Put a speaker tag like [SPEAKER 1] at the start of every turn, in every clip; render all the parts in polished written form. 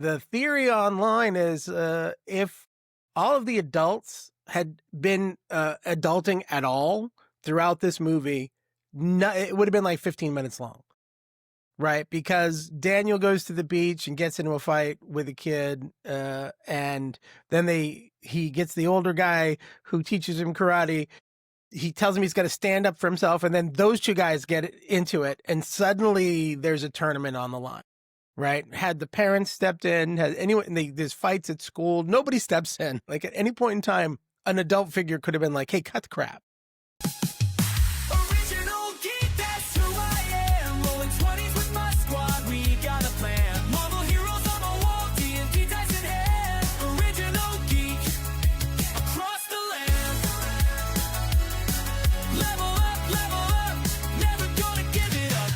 [SPEAKER 1] The theory online is if all of the adults had been adulting at all throughout this movie, it would have been like 15 minutes long, right? Because Daniel goes to the beach and gets into a fight with a kid, and then he gets the older guy who teaches him karate. He tells him he's got to stand up for himself, and then those two guys get into it, and suddenly there's a tournament on the line. Right? Had the parents stepped in, had anyone, there's fights at school, nobody steps in. Like at any point in time, an adult figure could have been like, hey, cut the crap.
[SPEAKER 2] Original geek, that's who I am. Rolling 20s with my squad, we got a plan. Marvel heroes on the wall, D&D dice in hand. Original geek, across the land. Level up, never gonna give it up.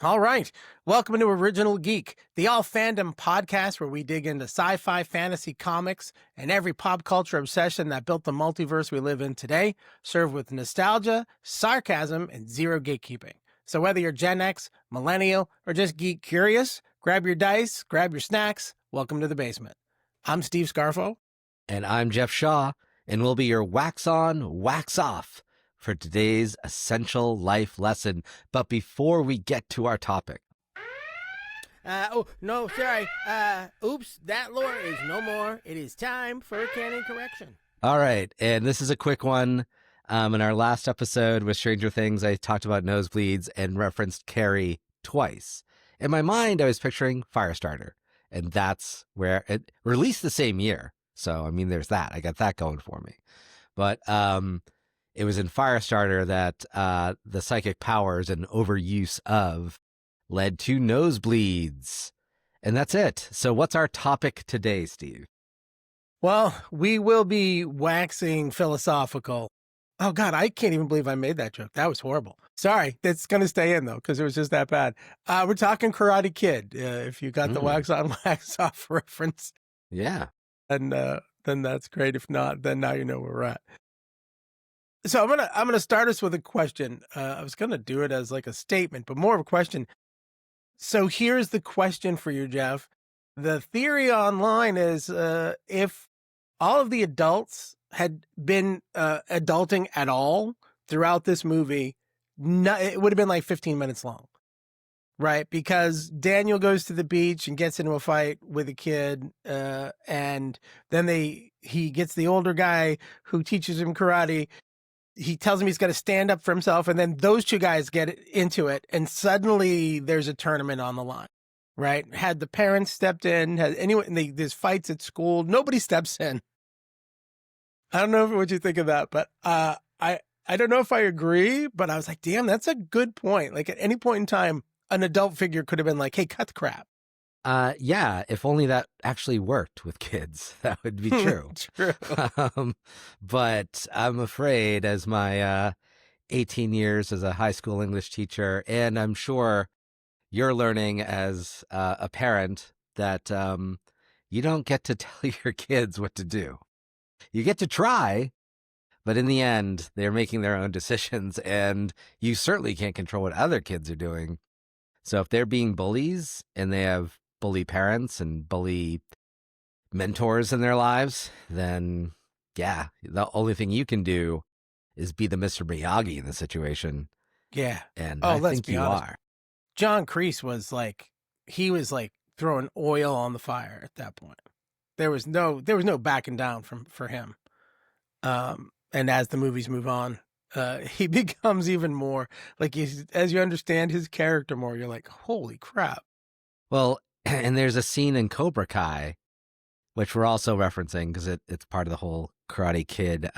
[SPEAKER 1] All right. Welcome to Original Geek, the all-fandom podcast where we dig into sci-fi, fantasy, comics, and every pop culture obsession that built the multiverse we live in today, served with nostalgia, sarcasm, and zero gatekeeping. So whether you're Gen X, millennial, or just geek curious, grab your dice, grab your snacks. Welcome to the basement. I'm Steve Scarfo.
[SPEAKER 3] And I'm Jeff Shaw, and we'll be your wax on, wax off for today's essential life lesson. But before we get to our topic.
[SPEAKER 1] Sorry. Oops, that lore is no more. It is time for canon correction.
[SPEAKER 3] All right, and this is a quick one. In our last episode with Stranger Things, I talked about nosebleeds and referenced Carrie twice. In my mind, I was picturing Firestarter, and that's where it released the same year. So, I mean, there's that. I got that going for me. But it was in Firestarter that the psychic powers and overuse of led to nosebleeds. And that's it. So what's our topic today, Steve?
[SPEAKER 1] Well, we will be waxing philosophical. Oh, God, I can't even believe I made that joke. That was horrible. Sorry, that's going to stay in, though, because it was just that bad. We're talking Karate Kid, if you got the wax on, wax off reference.
[SPEAKER 3] Yeah.
[SPEAKER 1] And then that's great. If not, then now you know where we're at. So I'm gonna start us with a question. I was gonna do it as like a statement, but more of a question. So here's the question for you, Jeff. The theory online is if all of the adults had been adulting at all throughout this movie, it would have been like 15 minutes long, right? Because Daniel goes to the beach and gets into a fight with a kid, and then he gets the older guy who teaches him karate. He tells him he's got to stand up for himself, and then those two guys get into it, and suddenly there's a tournament on the line, right? Had the parents stepped in, had anyone, there's fights at school, nobody steps in. I don't know what you think of that, but I don't know if I agree, but I was like, damn, that's a good point. Like at any point in time, an adult figure could have been like, hey, cut the crap.
[SPEAKER 3] Yeah, if only that actually worked with kids, that would be true.
[SPEAKER 1] True.
[SPEAKER 3] But I'm afraid, as my 18 years as a high school English teacher, and I'm sure you're learning as a parent, that you don't get to tell your kids what to do. You get to try, but in the end, they're making their own decisions, and you certainly can't control what other kids are doing. So if they're being bullies and they have bully parents and bully mentors in their lives, then yeah, the only thing you can do is be the Mr. Miyagi in the situation.
[SPEAKER 1] Yeah.
[SPEAKER 3] And I think you are.
[SPEAKER 1] John Kreese was like throwing oil on the fire at that point. There was no backing down for him. And as the movies move on, he becomes even more like, as you understand his character more, you're like, holy crap.
[SPEAKER 3] Well, and there's a scene in Cobra Kai, which we're also referencing because it's part of the whole Karate Kid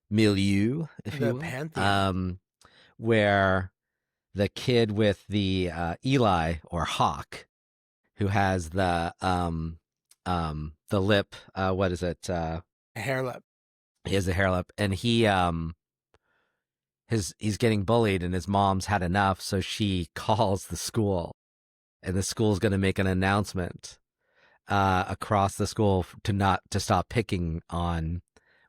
[SPEAKER 3] milieu, if you will.
[SPEAKER 1] Pantheon.
[SPEAKER 3] Where the kid with the Eli or Hawk, who has the lip, what is it?
[SPEAKER 1] A hair lip.
[SPEAKER 3] He has a hair lip, and he's getting bullied, and his mom's had enough, so she calls the school, and the school's going to make an announcement across the school to stop picking on,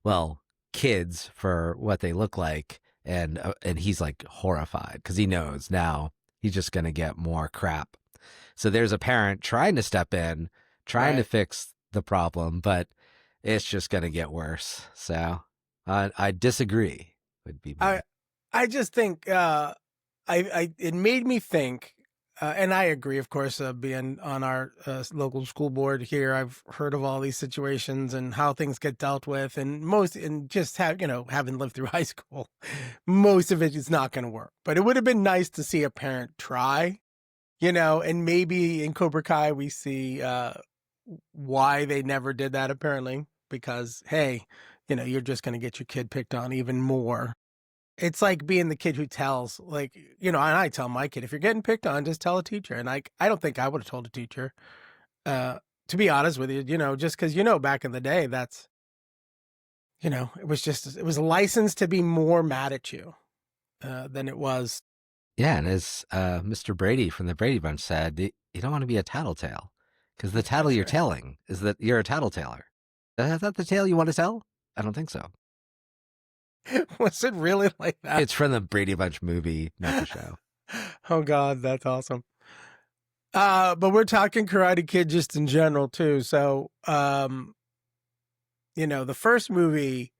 [SPEAKER 3] well, kids for what they look like, and he's like horrified because he knows now he's just going to get more crap So there's a parent trying to step in, trying to
[SPEAKER 1] Right.
[SPEAKER 3] fix the problem, but it's just going to get worse. So I disagree would be my.
[SPEAKER 1] I just think it made me think, and I agree, of course, being on our local school board here, I've heard of all these situations and how things get dealt with, and just having lived through high school, most of it is not going to work. But it would have been nice to see a parent try, and maybe in Cobra Kai we see why they never did that, apparently, because hey, you're just going to get your kid picked on even more. It's like being the kid who tells, like, and I tell my kid, if you're getting picked on, just tell a teacher. And I don't think I would have told a teacher, to be honest with you, just because, back in the day, that's, it was licensed to be more mad at you than it was.
[SPEAKER 3] Yeah, and as Mr. Brady from the Brady Bunch said, you don't want to be a tattletale, because the tattle
[SPEAKER 1] That's
[SPEAKER 3] you're
[SPEAKER 1] right.
[SPEAKER 3] telling is that you're a tattletaler. Is that the tale you want to tell? I don't think so.
[SPEAKER 1] Was it really like that?
[SPEAKER 3] It's from the Brady Bunch movie, not the show.
[SPEAKER 1] Oh God, that's awesome. But we're talking Karate Kid just in general too. So, the first movie,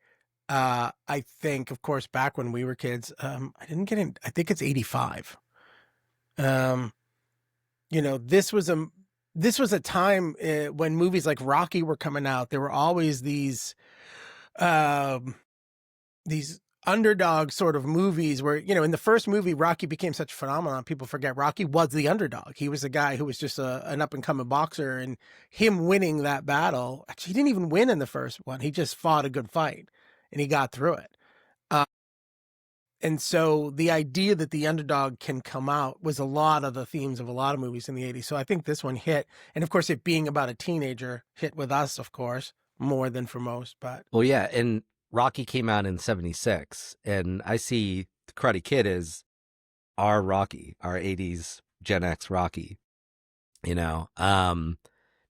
[SPEAKER 1] I think, of course, back when we were kids, I didn't get in. I think it's 85. This was a time when movies like Rocky were coming out. There were always these underdog sort of movies where, in the first movie, Rocky became such a phenomenon. People forget Rocky was the underdog. He was a guy who was just an up and coming boxer, and him winning that battle. Actually, he didn't even win in the first one. He just fought a good fight and he got through it. And so the idea that the underdog can come out was a lot of the themes of a lot of movies in the 80s. So I think this one hit. And of course, it being about a teenager hit with us, of course, more than for most. But
[SPEAKER 3] Well, yeah, and Rocky came out in 76, and I see the Karate Kid as our Rocky, our 80s Gen X Rocky. Not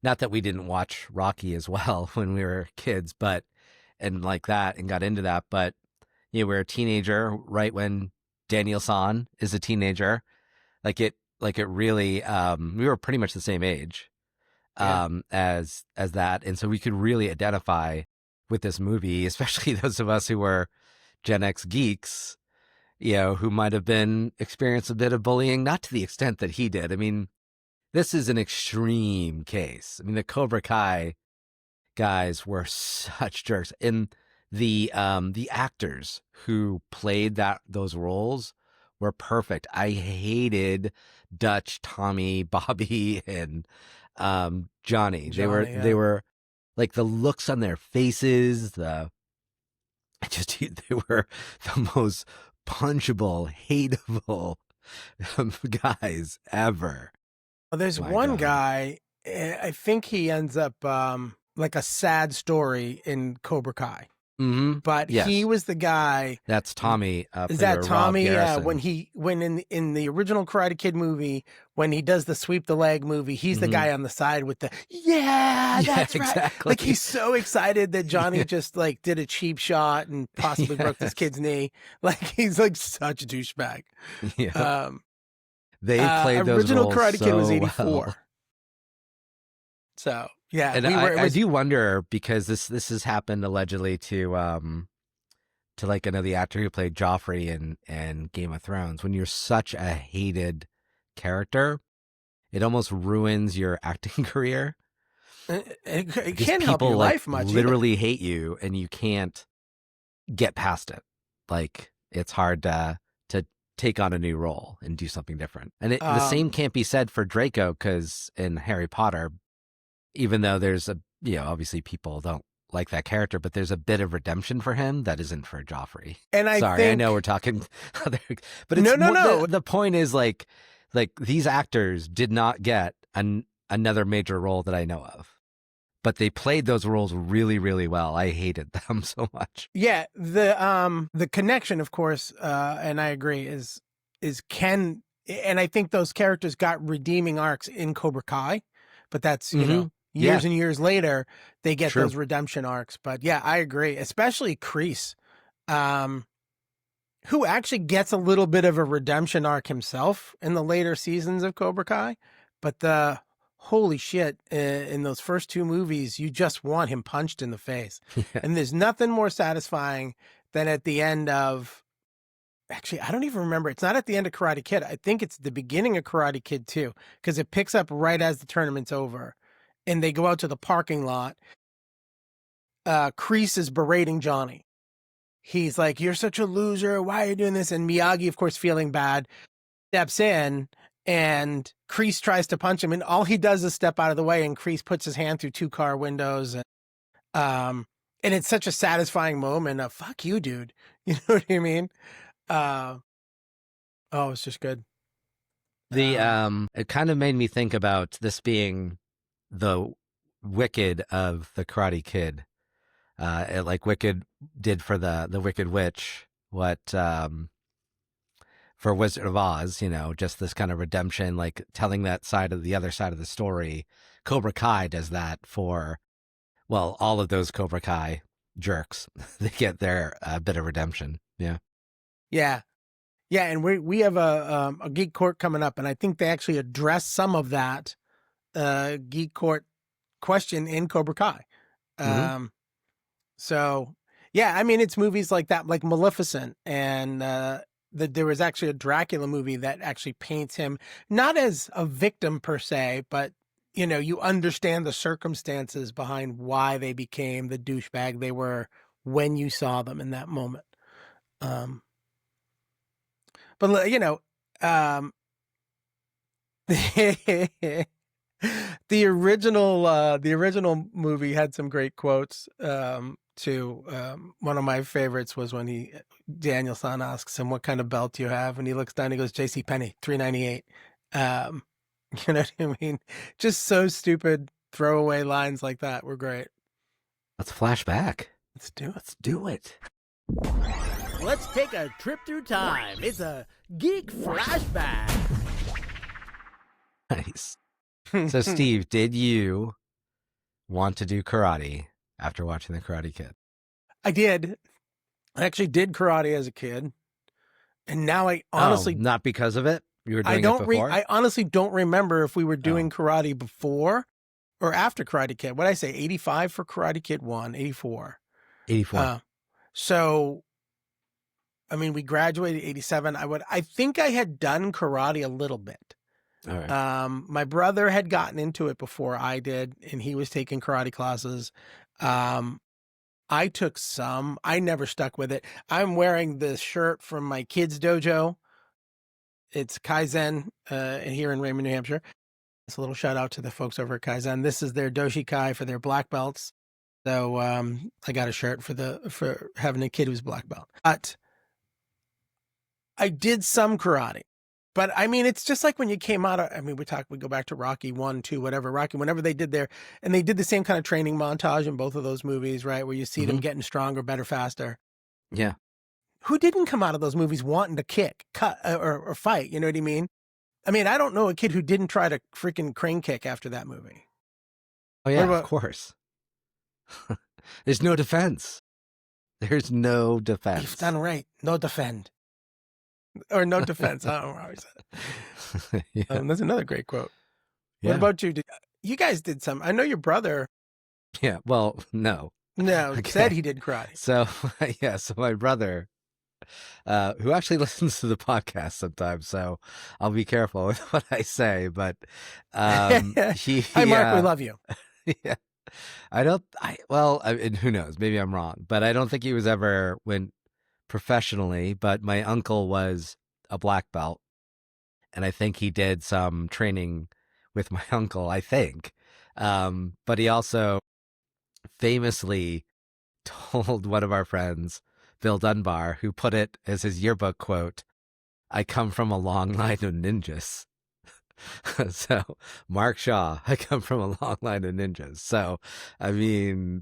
[SPEAKER 3] that we didn't watch Rocky as well when we were kids, but and like that and got into that, but we're a teenager right when Daniel San is a teenager. Like it really we were pretty much the same age as that, and so we could really identify with this movie, especially those of us who were Gen X geeks, who might have been experienced a bit of bullying, not to the extent that he did. I mean, this is an extreme case. I mean, the Cobra Kai guys were such jerks, and the actors who played those roles were perfect. I hated Dutch, Tommy, Bobby, and Johnny. They were like the looks on their faces. They were the most punchable, hateable guys ever.
[SPEAKER 1] well, there's
[SPEAKER 3] My
[SPEAKER 1] one
[SPEAKER 3] God.
[SPEAKER 1] guy, I think he ends up like a sad story in Cobra Kai.
[SPEAKER 3] Mm-hmm.
[SPEAKER 1] But
[SPEAKER 3] Yes.
[SPEAKER 1] he was the guy.
[SPEAKER 3] That's Tommy.
[SPEAKER 1] Is that Tommy?
[SPEAKER 3] Garrison.
[SPEAKER 1] When in the original Karate Kid movie, when he does the sweep the leg movie, he's the guy on the side with the that's right.
[SPEAKER 3] Exactly.
[SPEAKER 1] Like he's so excited that Johnny just like did a cheap shot and possibly broke this kid's knee. Like he's like such a douchebag.
[SPEAKER 3] Yeah. They played those
[SPEAKER 1] original
[SPEAKER 3] roles
[SPEAKER 1] Karate Kid was
[SPEAKER 3] so
[SPEAKER 1] 84.
[SPEAKER 3] well.
[SPEAKER 1] So yeah,
[SPEAKER 3] And I do wonder, because this has happened allegedly to like another actor who played Joffrey in Game of Thrones. When you're such a hated character, it almost ruins your acting career.
[SPEAKER 1] It
[SPEAKER 3] Because
[SPEAKER 1] can't help your
[SPEAKER 3] people
[SPEAKER 1] life much. either.
[SPEAKER 3] literally hate you, and you can't get past it. Like it's hard to take on a new role and do something different. And the same can't be said for Draco, because in Harry Potter, even though there's obviously people don't like that character, but there's a bit of redemption for him that isn't for Joffrey.
[SPEAKER 1] And
[SPEAKER 3] I know we're talking other, but it's
[SPEAKER 1] No.
[SPEAKER 3] The point is like these actors did not get another major role that I know of, but they played those roles really, really well. I hated them so much.
[SPEAKER 1] Yeah, the connection, of course, and I agree, is Ken, and I think those characters got redeeming arcs in Cobra Kai, but that's years and years later they get those redemption arcs. But yeah, I agree, especially Kreese, who actually gets a little bit of a redemption arc himself in the later seasons of Cobra Kai. but the holy shit, in those first two movies, you just want him punched in the face.
[SPEAKER 3] Yeah.
[SPEAKER 1] And there's nothing more satisfying than at the end of, actually, I don't even remember. It's not at the end of Karate Kid. I think it's the beginning of Karate Kid too, because it picks up right as the tournament's over. And they go out to the parking lot. Kreese is berating Johnny. He's like, "You're such a loser. Why are you doing this?" And Miyagi, of course, feeling bad, steps in, and Kreese tries to punch him. And all he does is step out of the way, and Kreese puts his hand through two car windows. And it's such a satisfying moment of, fuck you, dude. You know what I mean? Oh, it's just good.
[SPEAKER 3] It kind of made me think about this being the Wicked of the Karate Kid. Like Wicked did for the Wicked Witch, what for Wizard of Oz, just this kind of redemption, like telling that side of the other side of the story. Cobra Kai does that for, well, all of those Cobra Kai jerks. They get their bit of redemption. Yeah.
[SPEAKER 1] Yeah. Yeah. And we have a Geek Court coming up, and I think they actually address some of that Geek Court question in Cobra Kai. So, yeah, I mean, it's movies like that, like Maleficent, and there was actually a Dracula movie that actually paints him not as a victim per se, but you understand the circumstances behind why they became the douchebag they were when you saw them in that moment. But the original movie had some great quotes too. One of my favorites was when Daniel-san asks him, "What kind of belt do you have?" And he looks down and he goes, "J.C. Penney, $3.98." You know what I mean? Just so stupid throwaway lines like that were great.
[SPEAKER 3] Let's flash back.
[SPEAKER 1] Let's do it.
[SPEAKER 3] Let's do it.
[SPEAKER 4] Let's take a trip through time. It's a Geek flashback.
[SPEAKER 3] Nice. So, Steve, did you want to do karate after watching The Karate Kid?
[SPEAKER 1] I did. I actually did karate as a kid. And now I honestly...
[SPEAKER 3] not because of it? You were doing it before?
[SPEAKER 1] I honestly don't remember if we were doing karate before or after Karate Kid. What did I say? 85 for Karate Kid 1, 84.
[SPEAKER 3] 84.
[SPEAKER 1] So, I mean, we graduated 87. I think I had done karate a little bit.
[SPEAKER 3] All right.
[SPEAKER 1] My brother had gotten into it before I did, and he was taking karate classes. I took some. I never stuck with it. I'm wearing this shirt from my kids' dojo. It's Kaizen here in Raymond, New Hampshire. It's a little shout out to the folks over at Kaizen. This is their Doshi Kai for their black belts. So I got a shirt for having a kid who's black belt. But I did some karate. But I mean, it's just like when you came out of, I mean, we go back to Rocky 1, 2, whatever, Rocky, whenever they did and they did the same kind of training montage in both of those movies, right? Where you see them getting stronger, better, faster.
[SPEAKER 3] Yeah.
[SPEAKER 1] Who didn't come out of those movies wanting to kick, cut, or fight? You know what I mean? I mean, I don't know a kid who didn't try to freaking crane kick after that movie.
[SPEAKER 3] Oh, yeah, of course. There's no defense. There's no defense.
[SPEAKER 1] You've done right. No defend. Or no defense. I don't know how he said it.
[SPEAKER 3] Yeah.
[SPEAKER 1] That's another great quote.
[SPEAKER 3] Yeah.
[SPEAKER 1] What about you? You guys did some. I know your brother.
[SPEAKER 3] Yeah. Well, no.
[SPEAKER 1] No,
[SPEAKER 3] Okay.
[SPEAKER 1] said he did karate.
[SPEAKER 3] So, yeah. So my brother, who actually listens to the podcast sometimes, so I'll be careful with what I say, but
[SPEAKER 1] Hi, Mark. We love you.
[SPEAKER 3] Yeah. And who knows? Maybe I'm wrong, but I don't think he went professionally, but my uncle was a black belt, and I think he did some training with my uncle, I think. But he also famously told one of our friends, Bill Dunbar, who put it as his yearbook quote, "I come from a long line of ninjas." So, Mark Shaw, I come from a long line of ninjas. So, I mean,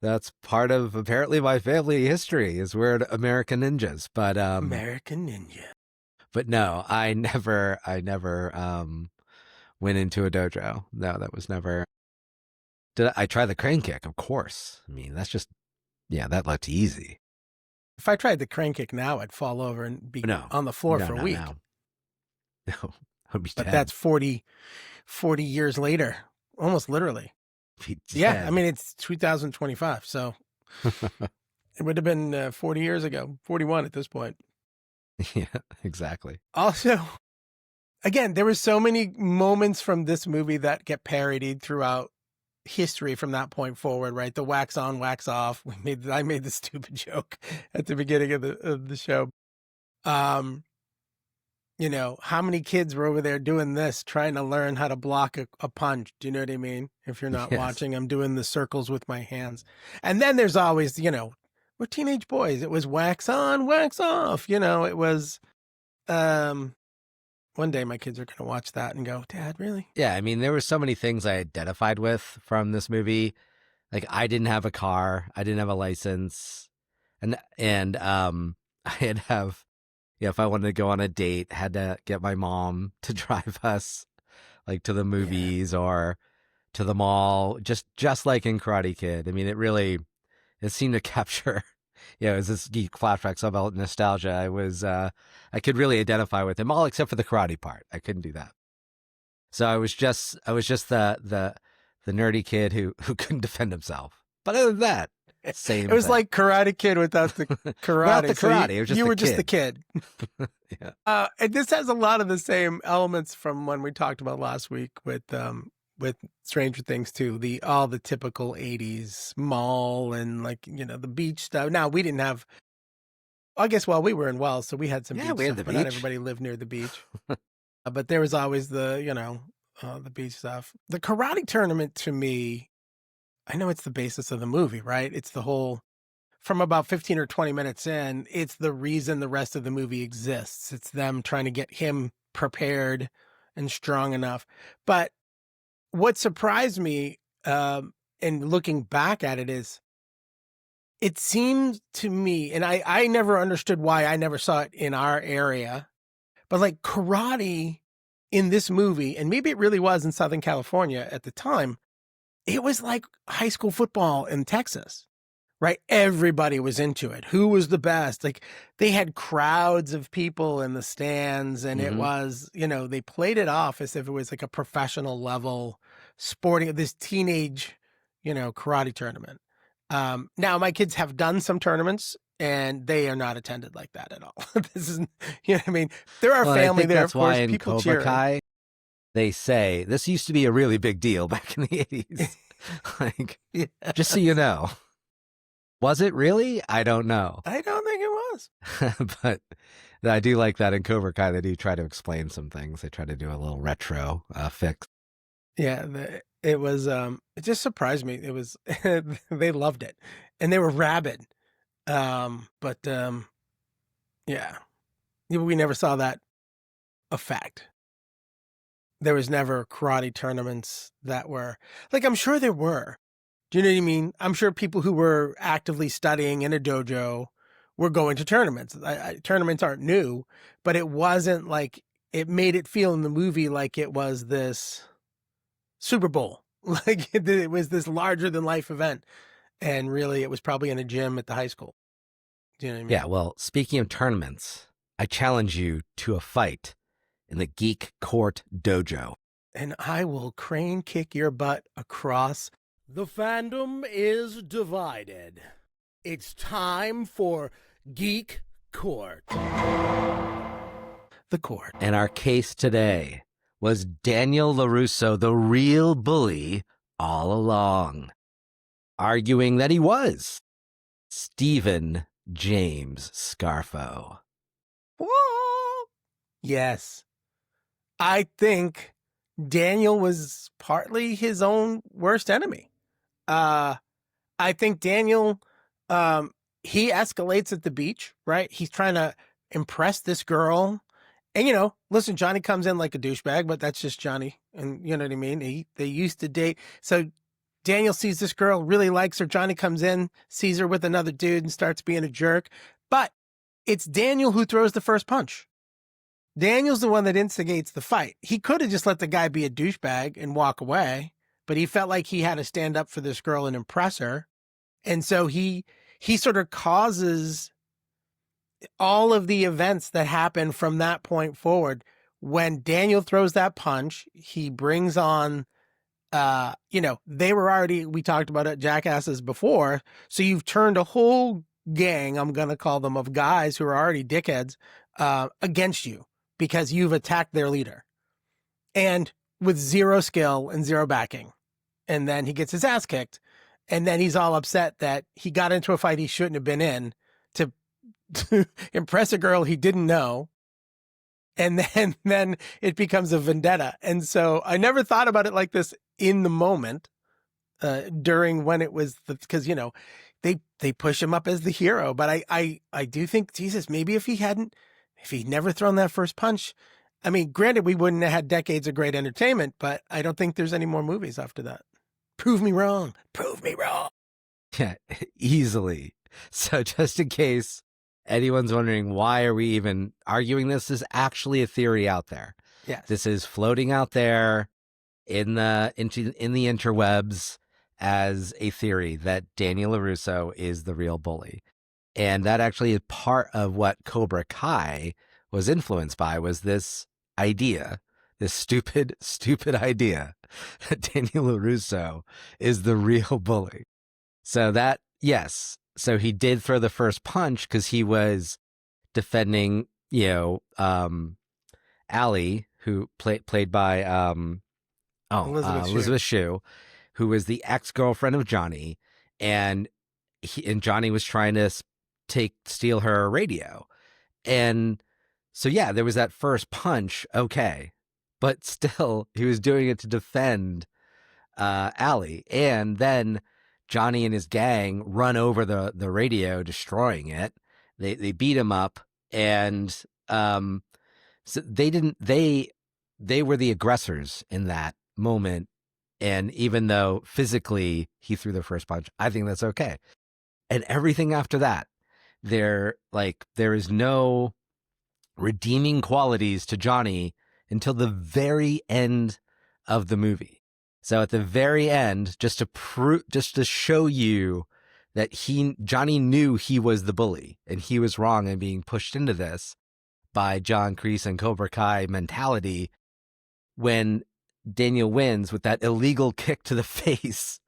[SPEAKER 3] that's part of apparently my family history is we're American ninjas, but
[SPEAKER 1] American Ninja.
[SPEAKER 3] But no, I never went into a dojo. No, that was never. Did I try the crane kick? Of course. I mean, that's just that looked easy.
[SPEAKER 1] If I tried the crane kick now, I'd fall over and be on the floor for a week.
[SPEAKER 3] No, I'd be
[SPEAKER 1] but
[SPEAKER 3] dead.
[SPEAKER 1] that's 40 years later, almost literally.
[SPEAKER 3] Be
[SPEAKER 1] Yeah,
[SPEAKER 3] dead.
[SPEAKER 1] I mean, it's 2025, so it would have been 40 years ago, 41 at this point.
[SPEAKER 3] Yeah, exactly.
[SPEAKER 1] Also, again, there were so many moments from this movie that get parodied throughout history from that point forward, right? The wax on, wax off. I made the stupid joke at the beginning of the show. You know, how many kids were over there doing this, trying to learn how to block a punch? Do you know what I mean? If you're not
[SPEAKER 3] Yes.
[SPEAKER 1] watching, I'm doing the circles with my hands. And then there's always, you know, we're teenage boys. It was wax on, wax off. You know, it was, one day my kids are going to watch that and go, Dad, really?
[SPEAKER 3] Yeah, I mean, there were so many things I identified with from this movie. Like, I didn't have a car, I didn't have a license, and I had to have, yeah, if I wanted to go on a date, had to get my mom to drive us, like, to the movies or to the mall, just like in Karate Kid. I mean, it seemed to capture, you know, as this geek flashbacks about nostalgia. I could really identify with him, all except for the karate part. I couldn't do that. So I was just the nerdy kid who couldn't defend himself. But other than that, same.
[SPEAKER 1] It was
[SPEAKER 3] thing.
[SPEAKER 1] like Karate Kid without the karate.
[SPEAKER 3] Without the
[SPEAKER 1] So
[SPEAKER 3] karate, it was just
[SPEAKER 1] you
[SPEAKER 3] the
[SPEAKER 1] were just the
[SPEAKER 3] kid.
[SPEAKER 1] kid.
[SPEAKER 3] Yeah.
[SPEAKER 1] And this has a lot of the same elements from when we talked about last week with Stranger Things too. All the typical 80s mall and, like, you know, the beach stuff. Now, we didn't have, I guess, well, we were in Wells, so we had some
[SPEAKER 3] Yeah,
[SPEAKER 1] beach
[SPEAKER 3] we had
[SPEAKER 1] stuff,
[SPEAKER 3] the
[SPEAKER 1] but not
[SPEAKER 3] beach.
[SPEAKER 1] everybody lived near the beach. But there was always the, you know, the beach stuff. The karate tournament, to me, I know it's the basis of the movie, right? It's the whole, from about 15 or 20 minutes in, it's the reason the rest of the movie exists. It's them trying to get him prepared and strong enough. But what surprised me, in looking back at it, is it seemed to me, and I never understood why I never saw it in our area, but like karate in this movie, and maybe it really was in Southern California at the time, it was like high school football in Texas, right? Everybody was into it. Who was the best? Like, they had crowds of people in the stands, and it
[SPEAKER 3] Mhm.
[SPEAKER 1] was, you know, they played it off as if it was like a professional level sporting, this teenage, you know, karate tournament. Now my kids have done some tournaments and they are not attended like that at all. This is, you know what I mean? There are
[SPEAKER 3] Well, I
[SPEAKER 1] family
[SPEAKER 3] think
[SPEAKER 1] there,
[SPEAKER 3] that's
[SPEAKER 1] of course,
[SPEAKER 3] why in
[SPEAKER 1] people
[SPEAKER 3] Cobra
[SPEAKER 1] cheering.
[SPEAKER 3] Kai, they say this used to be a really big deal back in the 80s. Like,
[SPEAKER 1] Yeah.
[SPEAKER 3] just so you know. Was it really? I don't know.
[SPEAKER 1] I don't think it was.
[SPEAKER 3] But I do like that in Cobra Kai. They do try to explain some things. They try to do a little retro fix.
[SPEAKER 1] Yeah, it was, it just surprised me. It was, they loved it and they were rabid. But yeah, we never saw that effect. There was never karate tournaments that were, like, I'm sure there were. Do you know what I mean? I'm sure people who were actively studying in a dojo were going to tournaments. Tournaments aren't new, but it wasn't like, it made it feel in the movie like it was this Super Bowl. Like, it was this larger than life event. And really, it was probably in a gym at the high school. Do you know what I mean?
[SPEAKER 3] Yeah, well, speaking of tournaments, I challenge you to a fight in the Geek Court Dojo.
[SPEAKER 1] And I will crane kick your butt across.
[SPEAKER 4] The fandom is divided. It's time for Geek Court.
[SPEAKER 1] The court.
[SPEAKER 3] And our case today was Daniel LaRusso, the real bully all along, arguing that he was Stephen James Scarfo.
[SPEAKER 1] Yes. I think Daniel was partly his own worst enemy. I think Daniel, he escalates at the beach, right? He's trying to impress this girl. And, you know, listen, Johnny comes in like a douchebag, but that's just Johnny. And you know what I mean? They used to date. So Daniel sees this girl, really likes her. Johnny comes in, sees her with another dude and starts being a jerk. But it's Daniel who throws the first punch. Daniel's the one that instigates the fight. He could have just let the guy be a douchebag and walk away, but he felt like he had to stand up for this girl and impress her. And so he sort of causes all of the events that happen from that point forward, when Daniel throws that punch, he brings on, they were already, we talked about it, jackasses before. So you've turned a whole gang, I'm going to call them, of guys who are already dickheads against you because you've attacked their leader and with zero skill and zero backing. And then he gets his ass kicked. And then he's all upset that he got into a fight he shouldn't have been in to impress a girl he didn't know. And then it becomes a vendetta. And so I never thought about it like this in the moment during when it was because, they push him up as the hero. But I do think, Jesus, maybe if he'd never thrown that first punch, I mean, granted, we wouldn't have had decades of great entertainment, but I don't think there's any more movies after that. Prove me wrong. Prove me wrong.
[SPEAKER 3] Yeah, easily. So just in case anyone's wondering why are we even arguing this, is actually a theory out there.
[SPEAKER 1] Yes.
[SPEAKER 3] This is floating out there in the interwebs as a theory that Daniel LaRusso is the real bully. And that actually is part of what Cobra Kai was influenced by, was this idea, this stupid idea that Daniel LaRusso is the real bully. So that, yes. So he did throw the first punch because he was defending, Allie, who played by Elizabeth Shue, who was the ex-girlfriend of Johnny, and Johnny was trying to steal her radio. And so, yeah, there was that first punch, okay. But still, he was doing it to defend Allie. And then Johnny and his gang run over the radio, destroying it. They beat him up, and so they were the aggressors in that moment. And even though physically he threw the first punch, I think that's okay. And everything after that, there is no redeeming qualities to Johnny until the very end of the movie. So at the very end, just to show you that Johnny knew he was the bully and he was wrong and being pushed into this by John Kreese and Cobra Kai mentality, when Daniel wins with that illegal kick to the face,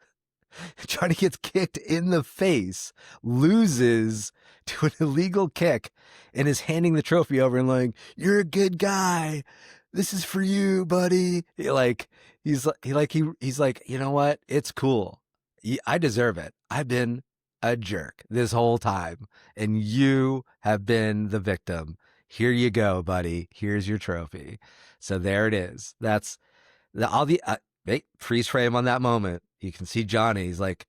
[SPEAKER 3] Johnny gets kicked in the face, loses to an illegal kick, and is handing the trophy over and like, "You're a good guy. This is for you, buddy." He's like, you know what? It's cool. I deserve it. I've been a jerk this whole time, and you have been the victim. Here you go, buddy. Here's your trophy. So there it is. That's freeze frame on that moment. You can see Johnny. He's like,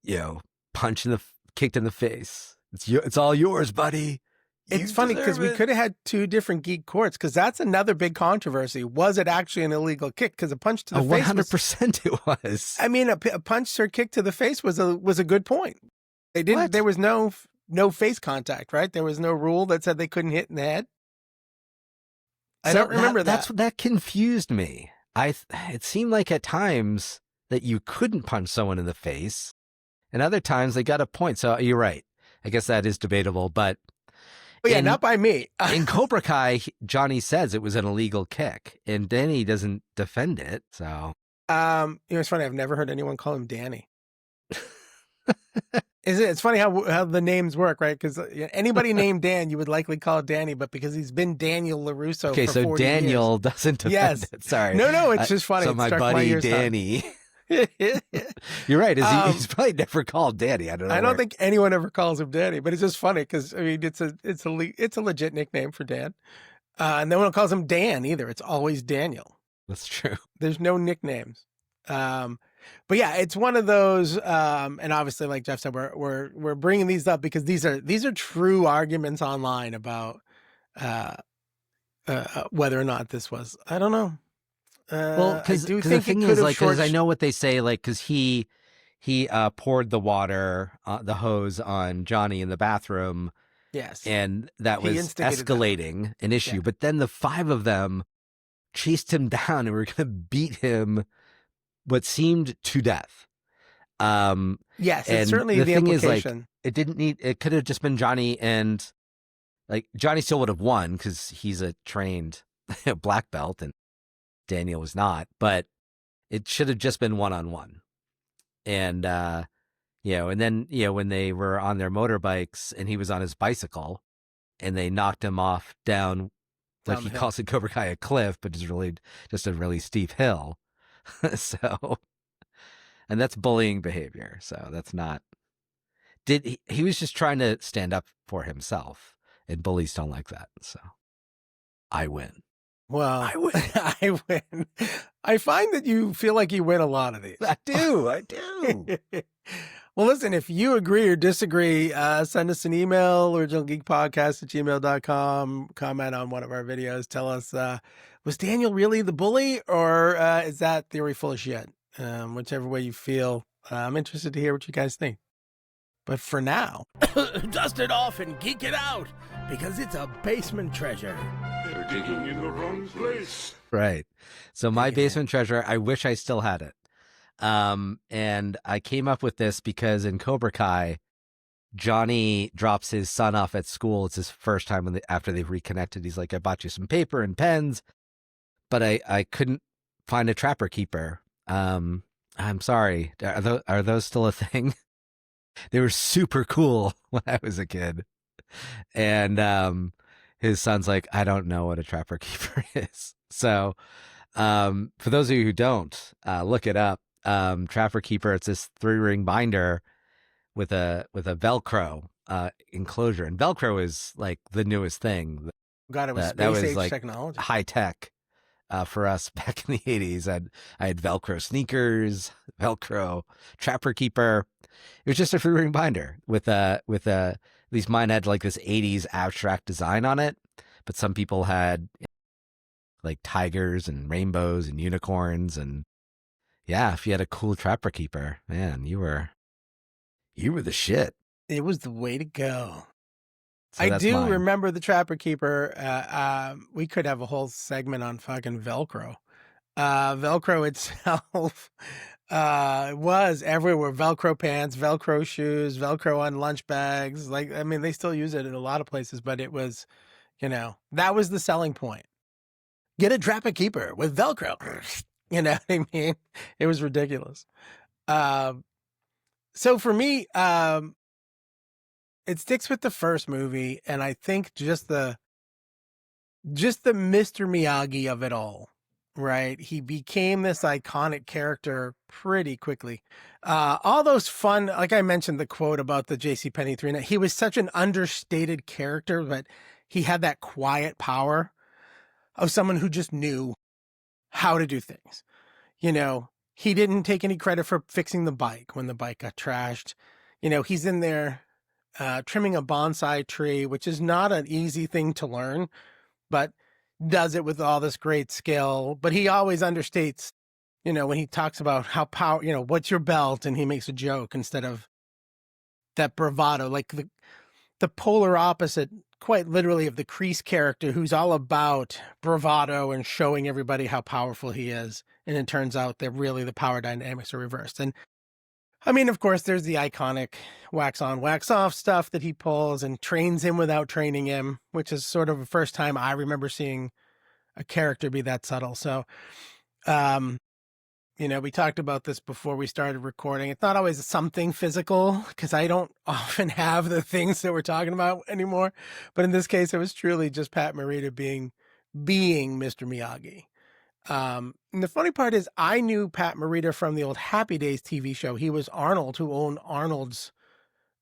[SPEAKER 3] kicked in the face. It's all yours, buddy.
[SPEAKER 1] It's funny because we could have had two different geek courts, because that's another big controversy. Was it actually an illegal kick? Because a punch to the face,
[SPEAKER 3] 100% it was.
[SPEAKER 1] I mean, a punch or kick to the face was a good point. They didn't. What? There was no face contact, right? There was no rule that said they couldn't hit in the head. I don't remember that.
[SPEAKER 3] That confused me. It seemed like at times that you couldn't punch someone in the face, and other times they got a point. So you're right. I guess that is debatable, but
[SPEAKER 1] not by me.
[SPEAKER 3] In Cobra Kai, Johnny says it was an illegal kick, and Danny doesn't defend it. So,
[SPEAKER 1] it's funny. I've never heard anyone call him Danny. It's funny how the names work, right? Because anybody named Dan, you would likely call it Danny, but because he's been Daniel LaRusso
[SPEAKER 3] okay,
[SPEAKER 1] for
[SPEAKER 3] so
[SPEAKER 1] 40
[SPEAKER 3] Daniel
[SPEAKER 1] years,
[SPEAKER 3] doesn't defend it. Sorry.
[SPEAKER 1] No, it's just funny.
[SPEAKER 3] So my buddy Danny. You're right. He's probably never called Danny. I don't know.
[SPEAKER 1] I don't think anyone ever calls him Danny, but it's just funny because, I mean, it's a legit nickname for Dan. And no one calls him Dan either. It's always Daniel.
[SPEAKER 3] That's true.
[SPEAKER 1] There's no nicknames. But yeah, it's one of those, and obviously, like Jeff said, we're bringing these up because these are true arguments online about whether or not this was. I don't know.
[SPEAKER 3] Well, because the thing is, because I know what they say, because he poured the water, the hose on Johnny in the bathroom.
[SPEAKER 1] Yes,
[SPEAKER 3] and that was escalating an issue. Yeah. But then the five of them chased him down and were going to beat him what seemed to death.
[SPEAKER 1] Yes, it's certainly the
[SPEAKER 3] thing
[SPEAKER 1] implication.
[SPEAKER 3] Is, it could have just been Johnny, and Johnny still would have won because he's a trained black belt, and Daniel was not, but it should have just been one-on-one. And, and then, when they were on their motorbikes and he was on his bicycle and they knocked him off down, like he calls it Cobra Kai, a cliff, but it's really just a really steep hill. So, and that's bullying behavior. So that's not, he was just trying to stand up for himself, and bullies don't like that. So I win.
[SPEAKER 1] Well, I win. I win. I find that you feel like you win a lot of these.
[SPEAKER 3] I do.
[SPEAKER 1] Well, listen, if you agree or disagree, send us an email, originalgeekpodcast@gmail.com, comment on one of our videos. Tell us, was Daniel really the bully, or is that theory full of shit? Whichever way you feel. I'm interested to hear what you guys think. But for now,
[SPEAKER 4] Dust it off and geek it out, because it's a basement treasure.
[SPEAKER 5] They're digging in the wrong place.
[SPEAKER 3] Right. So my basement treasure, I wish I still had it. And I came up with this because in Cobra Kai, Johnny drops his son off at school. It's his first time after they've reconnected. He's like, I bought you some paper and pens, but I couldn't find a trapper keeper. I'm sorry. Are those still a thing? They were super cool when I was a kid. And his son's like, I don't know what a trapper keeper is. So for those of you who don't, look it up. Trapper keeper, it's this 3-ring binder with a Velcro enclosure. And Velcro is like the newest thing.
[SPEAKER 1] God, it was
[SPEAKER 3] that was
[SPEAKER 1] space-age
[SPEAKER 3] like
[SPEAKER 1] technology.
[SPEAKER 3] high tech for us back in the 80s. I had Velcro sneakers, Velcro trapper keeper. It was just a 3-ring binder with at least mine had like this 80s abstract design on it, but some people had like tigers and rainbows and unicorns. And yeah, if you had a cool trapper keeper, man, you were the shit.
[SPEAKER 1] It was the way to go.
[SPEAKER 3] So
[SPEAKER 1] I do
[SPEAKER 3] mine.
[SPEAKER 1] remember the trapper keeper. We could have a whole segment on fucking Velcro. Velcro itself was everywhere. Velcro pants, Velcro shoes, Velcro on lunch bags. Like, I mean, they still use it in a lot of places, but it was, that was the selling point. Get a trapper keeper with Velcro. You know what I mean? It was ridiculous. So for me, it sticks with the first movie, and I think just the Mr. Miyagi of it all, right? He became this iconic character pretty quickly. All those fun, like I mentioned, the quote about the JCPenney 3, he was such an understated character, but he had that quiet power of someone who just knew how to do things. He didn't take any credit for fixing the bike when the bike got trashed. He's in there trimming a bonsai tree, which is not an easy thing to learn, but does it with all this great skill. But he always understates, when he talks about how what's your belt? And he makes a joke instead of that bravado, like the polar opposite, quite literally, of the Kreese character, who's all about bravado and showing everybody how powerful he is. And it turns out that really the power dynamics are reversed. And I mean, of course, there's the iconic wax on, wax off stuff that he pulls and trains him without training him, which is sort of the first time I remember seeing a character be that subtle. So, we talked about this before we started recording. It's not always something physical, because I don't often have the things that we're talking about anymore. But in this case, it was truly just Pat Morita being Mr. Miyagi. And the funny part is, I knew Pat Morita from the old Happy Days TV show. He was Arnold, who owned Arnold's,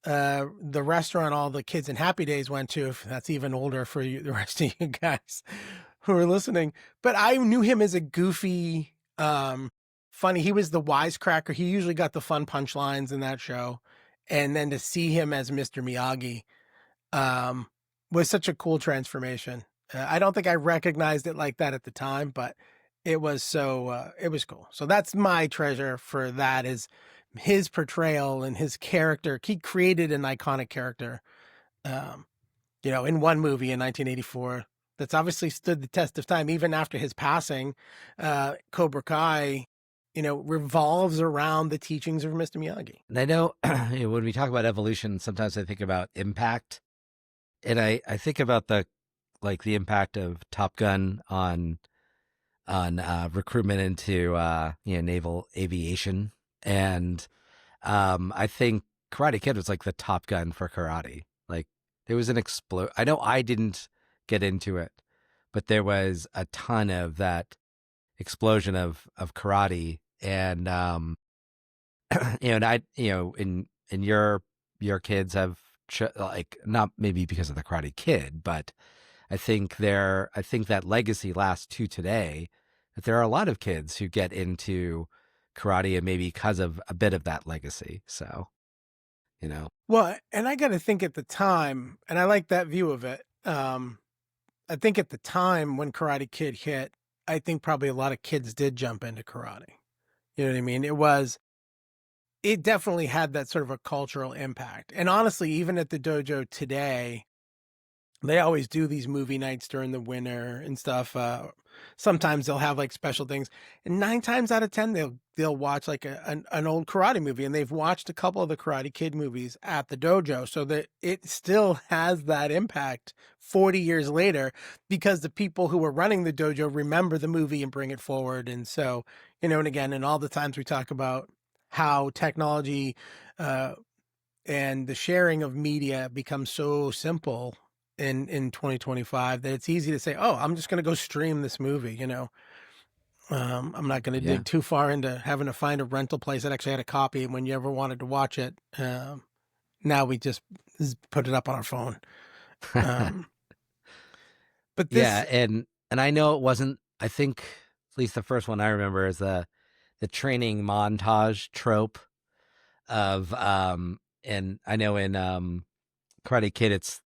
[SPEAKER 1] the restaurant all the kids in Happy Days went to, if that's even older for you, the rest of you guys who are listening. But I knew him as a goofy, funny. He was the wisecracker. He usually got the fun punchlines in that show. And then to see him as Mr. Miyagi, was such a cool transformation. I don't think I recognized it like that at the time, but it was it was cool. So that's my treasure for that, is his portrayal and his character. He created an iconic character, in one movie in 1984 that's obviously stood the test of time. Even after his passing, Cobra Kai, revolves around the teachings of Mr. Miyagi.
[SPEAKER 3] And I know when we talk about evolution, sometimes I think about impact. And I think about the like the impact of Top Gun on recruitment into naval aviation, and I think Karate Kid was like the Top Gun for karate. Like there was an explode. I know I didn't get into it, but there was a ton of that explosion of karate, and and I and your kids have like, not maybe because of the Karate Kid, but I think that legacy lasts to today. That there are a lot of kids who get into karate, and maybe because of a bit of that legacy. So,
[SPEAKER 1] Well, and I got to think at the time, and I like that view of it. I think at the time when Karate Kid hit, I think probably a lot of kids did jump into karate. You know what I mean? It definitely had that sort of a cultural impact. And honestly, even at the dojo today, they always do these movie nights during the winter and stuff. Sometimes they'll have like special things, and 9 times out of 10 they'll watch like an old karate movie, and they've watched a couple of the Karate Kid movies at the dojo, so that it still has that impact 40 years later, because the people who were running the dojo remember the movie and bring it forward. And so, and again, and all the times we talk about how technology and the sharing of media becomes so simple in 2025 that it's easy to say, oh, I'm just going to go stream this movie. I'm not going to dig too far into having to find a rental place that actually had a copy when you ever wanted to watch it. Now we just put it up on our phone. But this,
[SPEAKER 3] yeah, and I know it wasn't. I think at least the first one I remember is the training montage trope of and I know in Karate Kid it's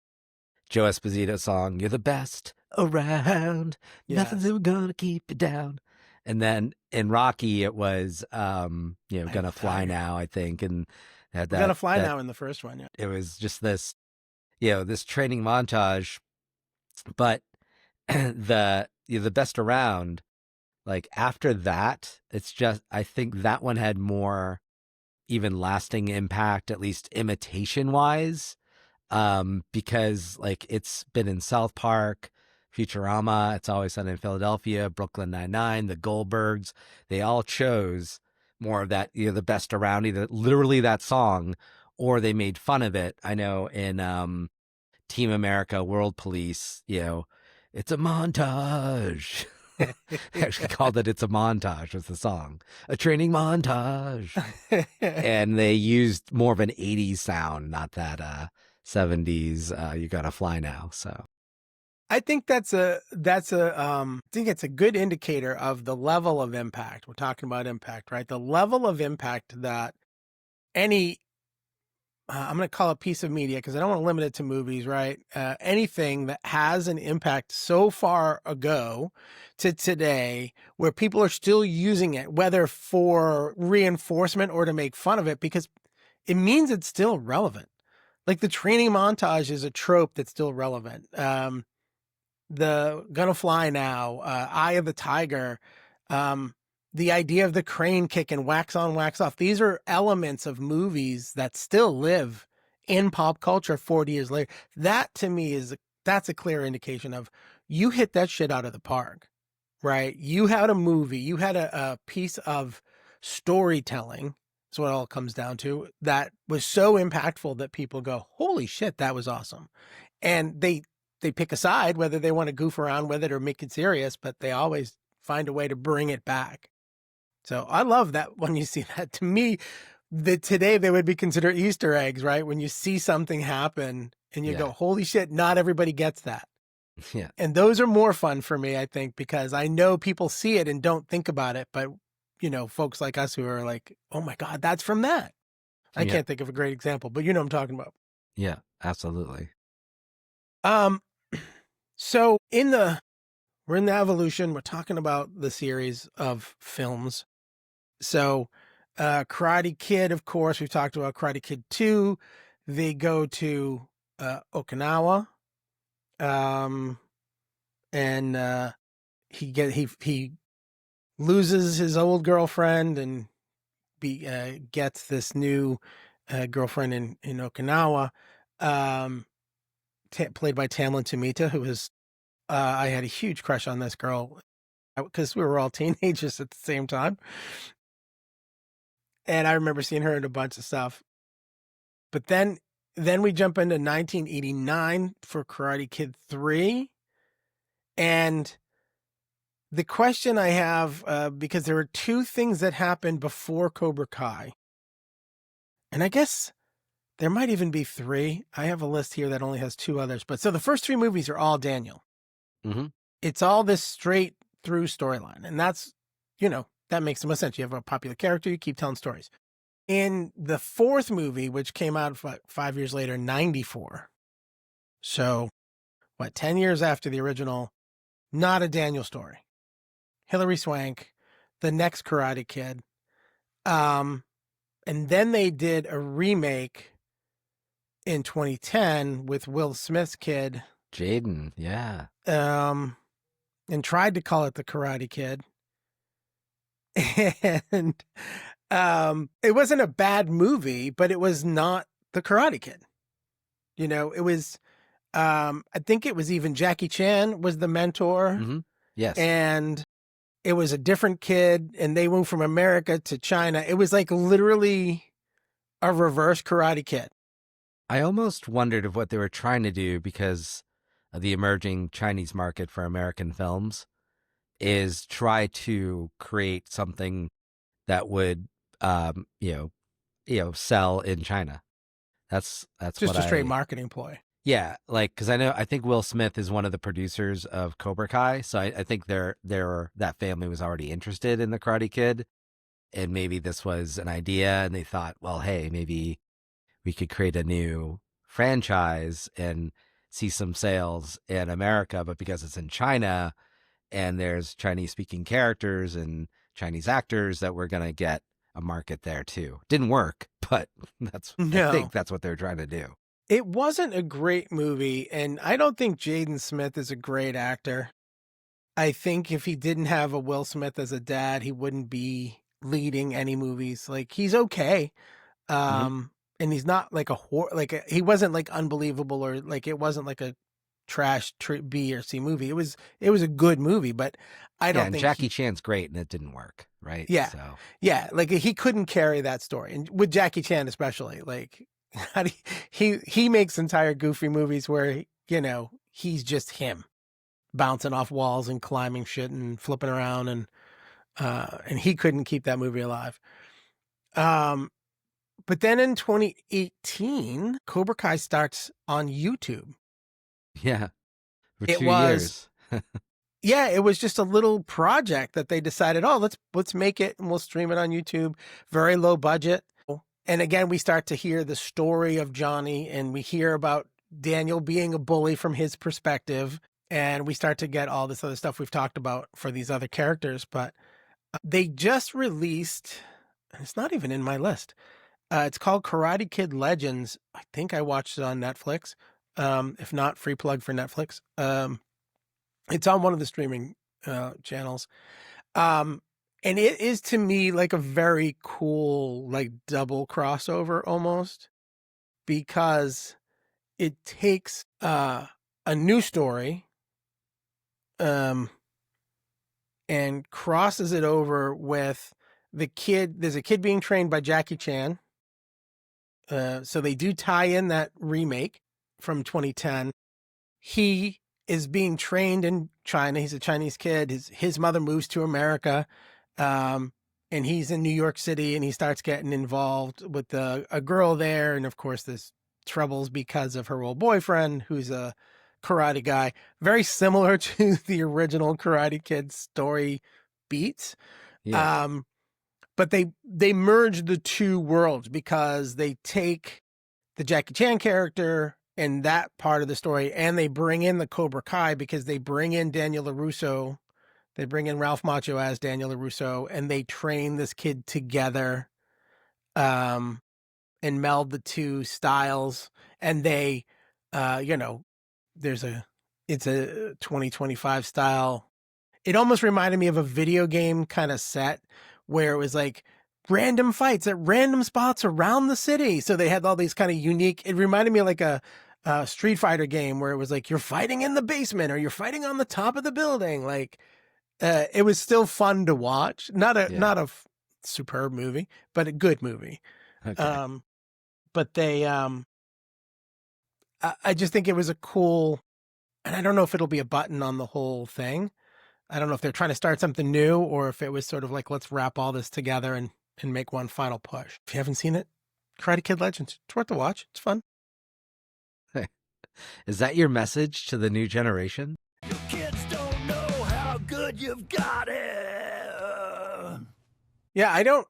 [SPEAKER 3] Joe Esposito's song, "You're the best around, nothing's ever gonna keep you down." And then in Rocky it was Gonna Fly Now, I think, and had that
[SPEAKER 1] Gonna Fly Now in the first one. Yeah,
[SPEAKER 3] it was just this this training montage, but the best around, like after that, it's just, I think that one had more even lasting impact, at least imitation wise, because like it's been in South Park, Futurama, It's Always Sunny in Philadelphia, Brooklyn Nine-Nine, the Goldbergs. They all chose more of that, the best around, either literally that song or they made fun of it. I know in Team America, World Police, it's a montage. They actually called it "It's a Montage" was the song, a training montage. And they used more of an 80s sound, not that 70s "You Gotta Fly Now." So
[SPEAKER 1] I think I think it's a good indicator of the level of impact. We're talking about impact, right? The level of impact that any I'm going to call it piece of media, because I don't want to limit it to movies, right? Anything that has an impact so far ago to today, where people are still using it, whether for reinforcement or to make fun of it, because it means it's still relevant. Like the training montage is a trope that's still relevant. The Gonna Fly Now, Eye of the Tiger, the idea of the crane kick and wax on, wax off. These are elements of movies that still live in pop culture 40 years later. That to me that's a clear indication of you hit that shit out of the park, right? You had a movie, you had a piece of storytelling. That's what it all comes down to. That was so impactful that people go, holy shit, that was awesome. And they pick a side, whether they want to goof around with it or make it serious, but they always find a way to bring it back. So I love that when you see that. To me, today they would be considered Easter eggs, right? When you see something happen and you go, holy shit, not everybody gets that.
[SPEAKER 3] Yeah.
[SPEAKER 1] And those are more fun for me, I think, because I know people see it and don't think about it. But, folks like us who are like, oh my God, that's from that. I can't think of a great example, but you know what I'm talking about.
[SPEAKER 3] Yeah, absolutely.
[SPEAKER 1] So we're in the evolution. We're talking about the series of films. So, Karate Kid, of course, we've talked about Karate Kid 2. They go to Okinawa, and he loses his old girlfriend and gets this new girlfriend in Okinawa, played by Tamlyn Tomita, who is I had a huge crush on this girl because we were all teenagers at the same time. And I remember seeing her in a bunch of stuff. But then we jump into 1989 for Karate Kid 3. And the question I have, because there were two things that happened before Cobra Kai. And I guess there might even be three. I have a list here that only has two others. But so the first three movies are all Daniel.
[SPEAKER 3] Mm-hmm.
[SPEAKER 1] It's all this straight through storyline. And that's, that makes the most sense. You have a popular character, you keep telling stories. In the fourth movie, which came out 5 years later, 94. So, 10 years after the original, not a Daniel story. Hilary Swank, the next Karate Kid. And then they did a remake in 2010 with Will Smith's kid.
[SPEAKER 3] Jaden, yeah.
[SPEAKER 1] And tried to call it the Karate Kid. And it wasn't a bad movie, but it was not the Karate Kid. It was, I think it was even Jackie Chan was the mentor.
[SPEAKER 3] Mm-hmm. Yes.
[SPEAKER 1] And it was a different kid, and they moved from America to China. It was like literally a reverse Karate Kid.
[SPEAKER 3] I almost wondered if what they were trying to do, because of the emerging Chinese market for American films, is try to create something that would, sell in China. That's
[SPEAKER 1] Just
[SPEAKER 3] what
[SPEAKER 1] a straight marketing ploy.
[SPEAKER 3] Yeah, because I think Will Smith is one of the producers of Cobra Kai, so I think that family was already interested in the Karate Kid, and maybe this was an idea, and they thought, well, hey, maybe we could create a new franchise and see some sales in America, but because it's in China and there's Chinese-speaking characters and Chinese actors, that we're gonna get a market there too. Didn't work, but I think that's what they're trying to do.
[SPEAKER 1] It wasn't a great movie, and I don't think Jaden Smith is a great actor. I think if he didn't have a Will Smith as a dad, he wouldn't be leading any movies. Like, he's okay. And he's not like he wasn't like unbelievable, or like it wasn't like a trash B or C movie. It was a good movie, but I don't think
[SPEAKER 3] Jackie Chan's great, and it didn't work, right?
[SPEAKER 1] Yeah.
[SPEAKER 3] So.
[SPEAKER 1] Yeah, like he couldn't carry that story. And with Jackie Chan especially, like he makes entire goofy movies where, he's just him bouncing off walls and climbing shit and flipping around, and he couldn't keep that movie alive. But then in 2018, Cobra Kai starts on YouTube.
[SPEAKER 3] Yeah. For 2 years.
[SPEAKER 1] Yeah, it was just a little project that they decided, let's make it and we'll stream it on YouTube. Very low budget. And again, we start to hear the story of Johnny, and we hear about Daniel being a bully from his perspective. And we start to get all this other stuff we've talked about for these other characters. But they just released, it's not even in my list. It's called Karate Kid Legends. I think I watched it on Netflix. If not, free plug for Netflix. It's on one of the streaming channels. And it is, to me, like a very cool, like double crossover almost, because it takes a new story and crosses it over with the kid. There's a kid being trained by Jackie Chan. So they do tie in that remake from 2010. He is being trained in China. He's a Chinese kid. His mother moves to America. And he's in New York City, and he starts getting involved with a girl there. And of course, there's troubles because of her old boyfriend, who's a karate guy, very similar to the original Karate Kid story beats.
[SPEAKER 3] Yeah.
[SPEAKER 1] But they merge the two worlds because they take the Jackie Chan character and that part of the story, and they bring in the Cobra Kai because they bring in Daniel LaRusso. They bring in Ralph Macchio as Daniel LaRusso, and they train this kid together, and meld the two styles. And they, it's a 2025 style. It almost reminded me of a video game kind of set where it was like random fights at random spots around the city. So they had all these kind of unique, it reminded me of like a Street Fighter game where it was like you're fighting in the basement or you're fighting on the top of the building. Like it was still fun to watch. Not a superb movie, but a good movie.
[SPEAKER 3] Okay.
[SPEAKER 1] But they I just think it was a cool, and I don't know if it'll be a button on the whole thing. I don't know if they're trying to start something new or if it was sort of like, let's wrap all this together and make one final push. If you haven't seen it, Karate Kid Legends, it's worth the watch. It's fun.
[SPEAKER 3] Is that your message to the new generation?
[SPEAKER 4] You kids don't know how good you've got it.
[SPEAKER 1] Yeah, I don't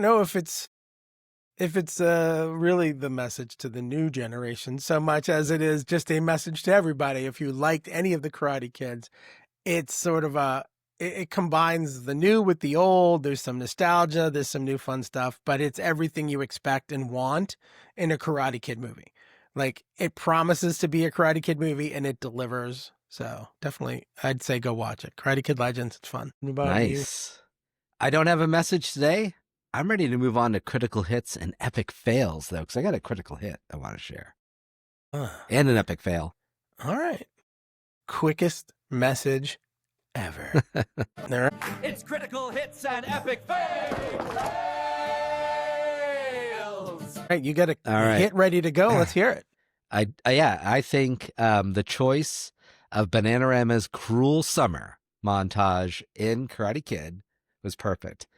[SPEAKER 1] know if it's really the message to the new generation so much as it is just a message to everybody. If you liked any of the Karate Kids, it's sort of it combines the new with the old. There's some nostalgia, there's some new fun stuff, but it's everything you expect and want in a Karate Kid movie. Like, it promises to be a Karate Kid movie and it delivers. So definitely, I'd say go watch it. Karate Kid Legends, it's fun. What about you?
[SPEAKER 3] Nice. I don't have a message today. I'm ready to move on to critical hits and epic fails, though, because I got a critical hit I want to share and an epic fail.
[SPEAKER 1] All right. Quickest message ever. There.
[SPEAKER 2] It's critical hits and epic fails.
[SPEAKER 1] All right, you got a
[SPEAKER 3] All right.
[SPEAKER 1] hit ready to go. Let's hear it.
[SPEAKER 3] I think the choice of Bananarama's Cruel Summer montage in Karate Kid was perfect.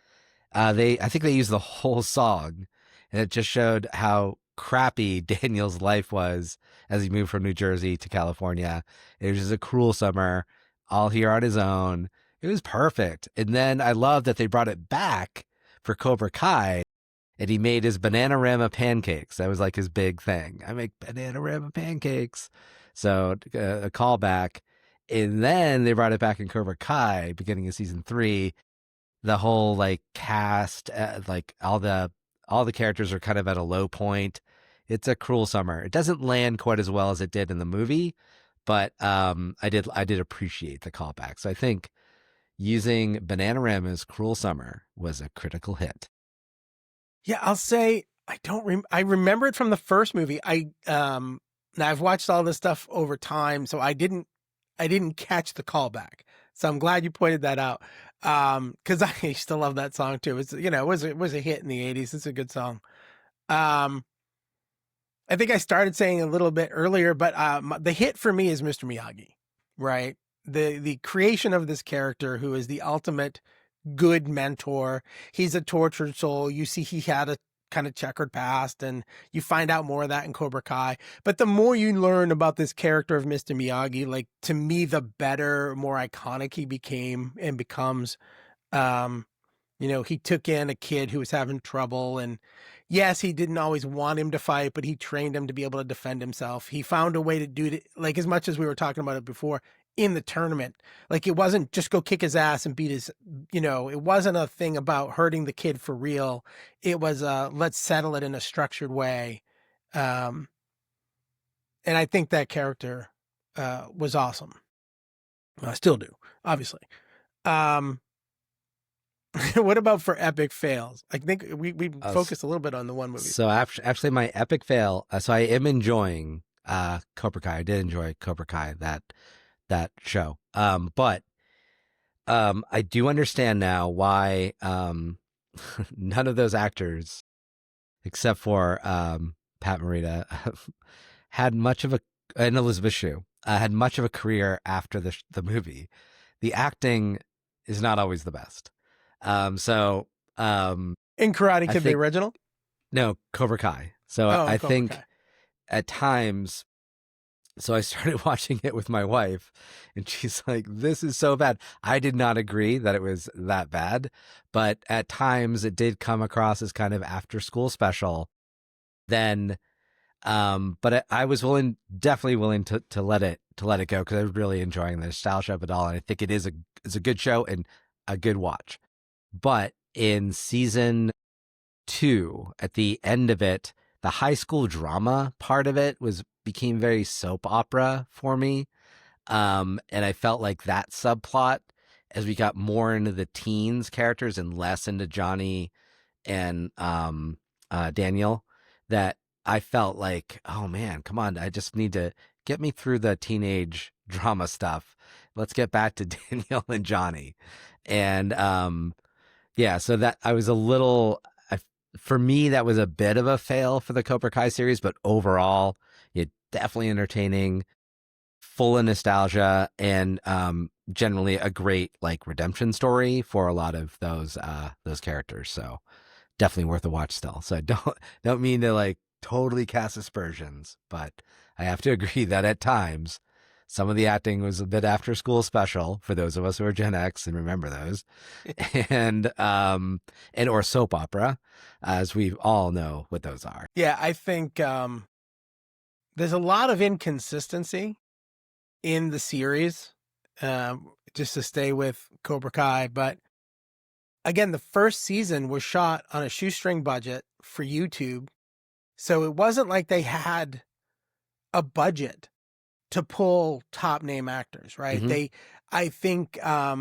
[SPEAKER 3] I think they used the whole song, and it just showed how crappy Daniel's life was as he moved from New Jersey to California. It was just a cruel summer, all here on his own. It was perfect. And then I love that they brought it back for Cobra Kai, and he made his Bananarama pancakes. That was like his big thing. I make Bananarama pancakes. So a callback. And then they brought it back in Cobra Kai, beginning of season 3. The whole like cast, like all the characters are kind of at a low point. It's a cruel summer. It doesn't land quite as well as it did in the movie, but I did appreciate the callback. So I think using Bananarama's Cruel Summer was a critical hit.
[SPEAKER 1] Yeah, I'll say I remember it from the first movie. Now I've watched all this stuff over time, so I didn't catch the callback. So I'm glad you pointed that out. Because I used to love that song too. It's, it was a hit in the 80s. It's a good song. I think I started saying a little bit earlier, but the hit for me is Mr. Miyagi, right? The creation of this character who is the ultimate good mentor. He's a tortured soul. You see, he had a kind of checkered past, and you find out more of that in Cobra Kai. But the more you learn about this character of Mr. Miyagi, like, to me, the better, more iconic he became and becomes. He took in a kid who was having trouble, and yes, he didn't always want him to fight, but he trained him to be able to defend himself. He found a way to do it, like, as much as we were talking about it before, in the tournament. Like, it wasn't just go kick his ass and beat his, it wasn't a thing about hurting the kid for real. It was, let's settle it in a structured way. And I think that character was awesome. I still do, obviously. What about for epic fails? I think we focused a little bit on the one movie.
[SPEAKER 3] So actually my epic fail, so I am enjoying Cobra Kai. I did enjoy Cobra Kai, that show. But I do understand now why none of those actors, except for Pat Morita, had much of and Elizabeth Shue, had much of a career after the movie. The acting is not always the best. In
[SPEAKER 1] Karate Kid, the original?
[SPEAKER 3] No, Cobra Kai. So I
[SPEAKER 1] Cobra
[SPEAKER 3] think
[SPEAKER 1] Kai.
[SPEAKER 3] At times, so I started watching it with my wife, and she's like, this is so bad. I did not agree that it was that bad, but at times it did come across as kind of after school special. Then, but I was definitely willing to let it go, because I was really enjoying the nostalgia of it all. And I think it's a good show and a good watch. But in season 2, at the end of it, the high school drama part of it became very soap opera for me. And I felt like that subplot, as we got more into the teens characters and less into Johnny and Daniel, that I felt like, oh man, come on, I just need to get me through the teenage drama stuff. Let's get back to Danielle and Johnny. And yeah, so that I was a little, for me, that was a bit of a fail for the Cobra Kai series, but overall, it definitely entertaining, full of nostalgia, and generally a great like redemption story for a lot of those characters. So definitely worth a watch still. So I don't mean to like totally cast aspersions, but I have to agree that at times some of the acting was a bit after school special for those of us who are Gen X and remember those, and or soap opera, as we all know what those are.
[SPEAKER 1] Yeah, I think there's a lot of inconsistency in the series, just to stay with Cobra Kai. But again, the first season was shot on a shoestring budget for YouTube. So it wasn't like they had a budget to pull top name actors, right?
[SPEAKER 3] Mhm.
[SPEAKER 1] I think, I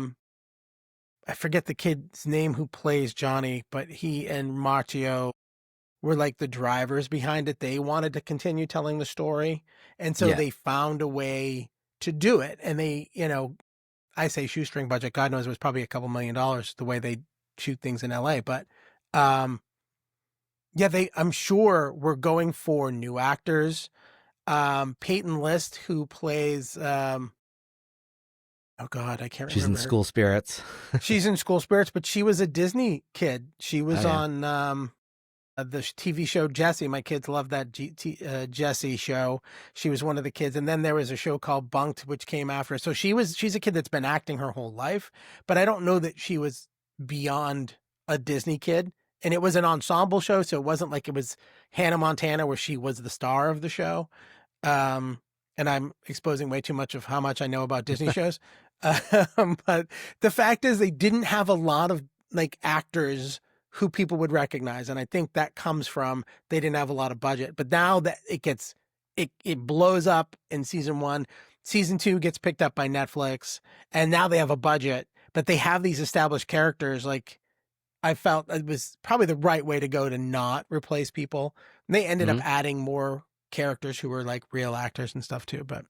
[SPEAKER 1] forget the kid's name who plays Johnny, but he and Machio were like the drivers behind it. They wanted to continue telling the story. And so
[SPEAKER 3] Yeah.
[SPEAKER 1] they found a way to do it. And they, I say shoestring budget, God knows it was probably a couple $1 million the way they shoot things in LA. But, yeah, I'm sure we're going for new actors. Peyton List, who plays, oh God, I can't
[SPEAKER 3] She's
[SPEAKER 1] remember.
[SPEAKER 3] in School Spirits.
[SPEAKER 1] She's in School Spirits, but she was a Disney kid. She was
[SPEAKER 3] Oh, yeah.
[SPEAKER 1] on the TV show Jessie. My kids love that Jessie show. She was one of the kids. And then there was a show called Bunked, which came after. So she's a kid that's been acting her whole life, but I don't know that she was beyond a Disney kid. And it was an ensemble show, so it wasn't like it was Hannah Montana where she was the star of the show. And I'm exposing way too much of how much I know about Disney shows. But the fact is they didn't have a lot of like actors who people would recognize. And I think that comes from, they didn't have a lot of budget, but now that it blows up in season 1, season 2 gets picked up by Netflix, and now they have a budget, but they have these established characters. Like, I felt it was probably the right way to go to not replace people. And they ended up adding more characters who were like real actors and stuff too. But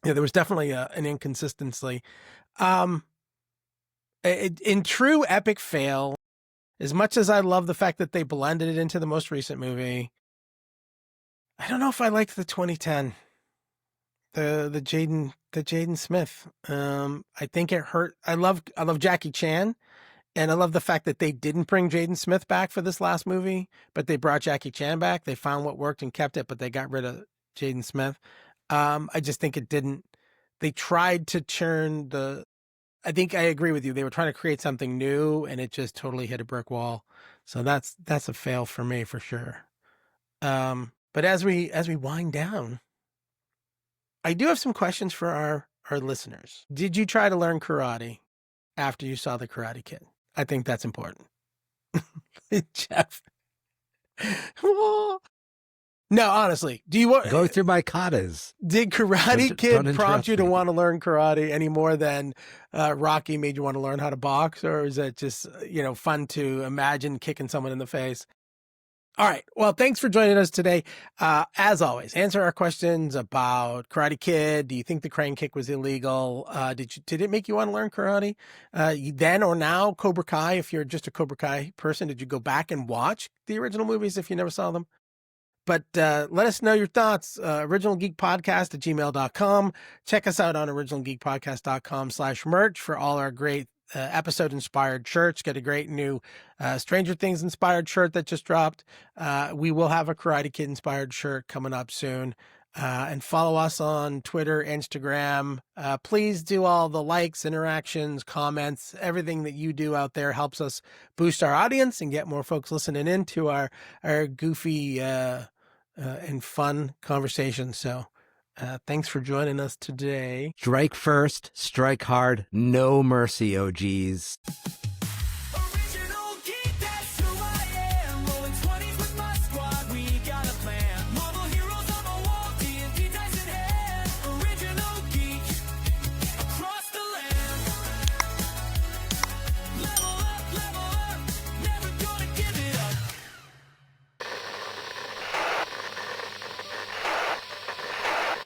[SPEAKER 1] yeah, there was definitely an inconsistency. In true epic fail, as much as I love the fact that they blended it into the most recent movie, I don't know if I liked the 2010, the Jaden Smith. I think it hurt. I love Jackie Chan. And I love the fact that they didn't bring Jaden Smith back for this last movie, but they brought Jackie Chan back. They found what worked and kept it, but they got rid of Jaden Smith. I just think it didn't. They tried to turn I think I agree with you. They were trying to create something new, and it just totally hit a brick wall. So that's a fail for me for sure. But as we wind down, I do have some questions for our listeners. Did you try to learn karate after you saw The Karate Kid? I think that's important. Jeff. No, honestly, do you want
[SPEAKER 3] Go through my katas.
[SPEAKER 1] Did Karate
[SPEAKER 3] Don't
[SPEAKER 1] Kid
[SPEAKER 3] interrupt
[SPEAKER 1] prompt you to
[SPEAKER 3] me.
[SPEAKER 1] want to learn karate any more than Rocky made you want to learn how to box, or is it just fun to imagine kicking someone in the face? All right. Well, thanks for joining us today. As always, answer our questions about Karate Kid. Do you think the crane kick was illegal? Did it make you want to learn karate? Then or now, Cobra Kai, if you're just a Cobra Kai person, did you go back and watch the original movies if you never saw them? But let us know your thoughts. originalgeekpodcast@gmail.com. Check us out on originalgeekpodcast.com/merch for all our great episode inspired shirts. Got a great new Stranger Things inspired shirt that just dropped. We will have a Karate Kid inspired shirt coming up soon. And follow us on Twitter, Instagram. Please do all the likes, interactions, comments. Everything that you do out there helps us boost our audience and get more folks listening into our goofy and fun conversations. So thanks for joining us today.
[SPEAKER 3] Strike first, strike hard, no mercy, OGs.